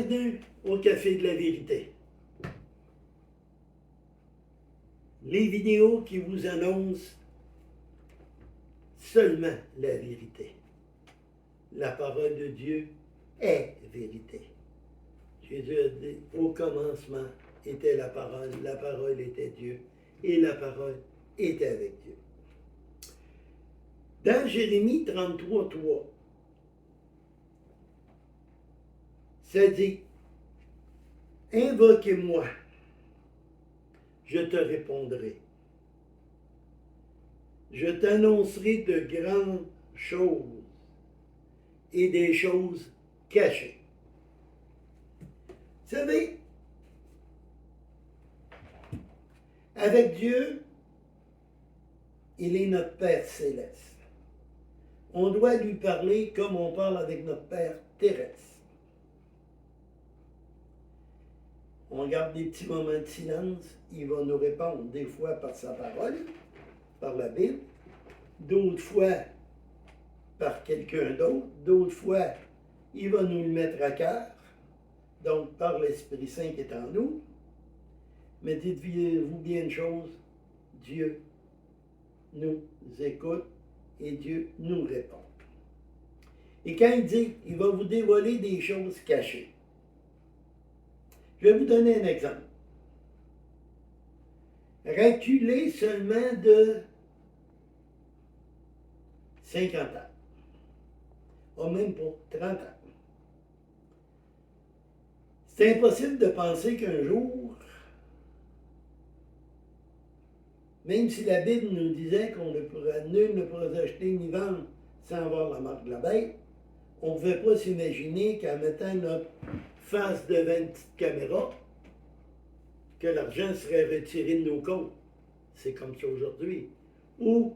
Bienvenue au Café de la Vérité. Les vidéos qui vous annoncent seulement la vérité. La parole de Dieu est vérité. Jésus a dit, au commencement était la parole était Dieu, et la parole était avec Dieu. Dans Jérémie 33, 3, ça dit, invoquez-moi, je te répondrai. Je t'annoncerai de grandes choses et des choses cachées. Vous savez, avec Dieu, il est notre Père céleste. On doit lui parler comme on parle avec notre Père terrestre. On garde des petits moments de silence, il va nous répondre des fois par sa parole, par la Bible, d'autres fois par quelqu'un d'autre, d'autres fois il va nous le mettre à cœur, donc par l'Esprit Saint qui est en nous. Mais dites-vous bien une chose, Dieu nous écoute et Dieu nous répond. Et quand il dit, il va vous dévoiler des choses cachées. Je vais vous donner un exemple. Reculez seulement de 50 ans. Ou même pas 30 ans. C'est impossible de penser qu'un jour, même si la Bible nous disait nul ne pourra acheter ni vendre sans avoir la marque de la bête, on ne pouvait pas s'imaginer qu'en mettant notre face devant une petite caméra, que l'argent serait retiré de nos comptes. C'est comme ça aujourd'hui. Ou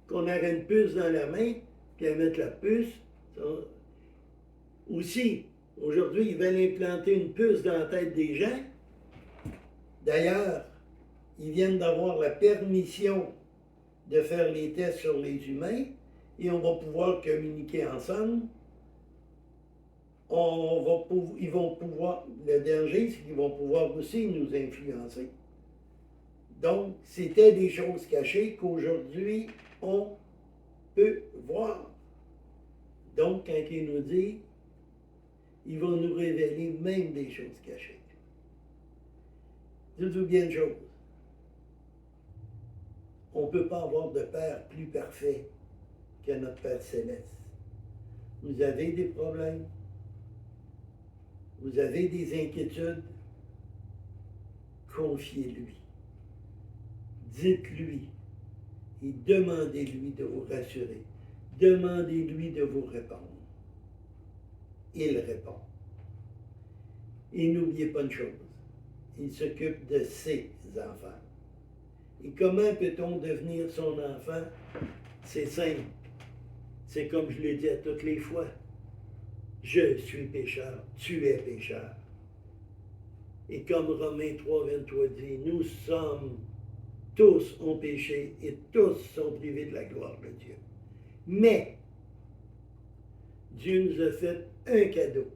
qu'on aurait une puce dans la main, puis à mettre la puce. Ça. Aussi, aujourd'hui, ils veulent implanter une puce dans la tête des gens. D'ailleurs, ils viennent d'avoir la permission de faire les tests sur les humains et on va pouvoir communiquer ensemble. Ils vont pouvoir, le danger, c'est qu'ils vont pouvoir aussi nous influencer. Donc, c'était des choses cachées qu'aujourd'hui, on peut voir. Donc, quand il nous dit, il va nous révéler même des choses cachées. Dites-vous bien une chose. On ne peut pas avoir de Père plus parfait que notre Père céleste. Vous avez des problèmes, vous avez des inquiétudes, confiez-lui. Dites-lui et demandez-lui de vous rassurer. Demandez-lui de vous répondre. Il répond. Et n'oubliez pas une chose, il s'occupe de ses enfants. Et comment peut-on devenir son enfant? C'est simple. C'est comme je l'ai dit à toutes les fois. Je suis pécheur, tu es pécheur. Et comme Romains 3, 23 dit, nous sommes tous ont péché et tous sont privés de la gloire de Dieu. Mais Dieu nous a fait un cadeau.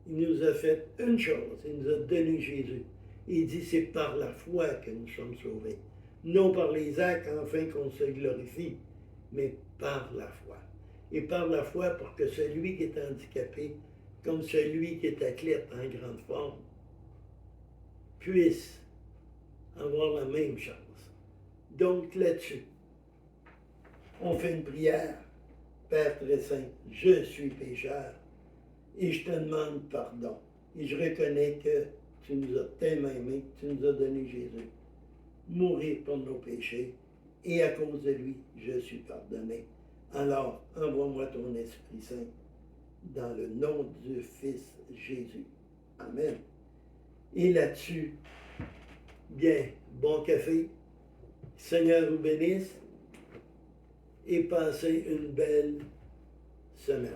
Il nous a fait une chose, il nous a donné Jésus. Il dit, c'est par la foi que nous sommes sauvés. Non par les actes, afin qu'on se glorifie, mais par la foi. Et par la foi pour que celui qui est handicapé, comme celui qui est athlète en grande forme, puisse avoir la même chance. Donc là-dessus, on fait une prière. Père très saint, je suis pécheur et je te demande pardon. Et je reconnais que tu nous as tellement aimés, tu nous as donné Jésus, mourir pour nos péchés, et à cause de lui, je suis pardonné. Alors, envoie-moi ton Esprit Saint, dans le nom du Fils Jésus. Amen. Et là-dessus, bien, bon café, Seigneur vous bénisse, et passez une belle semaine.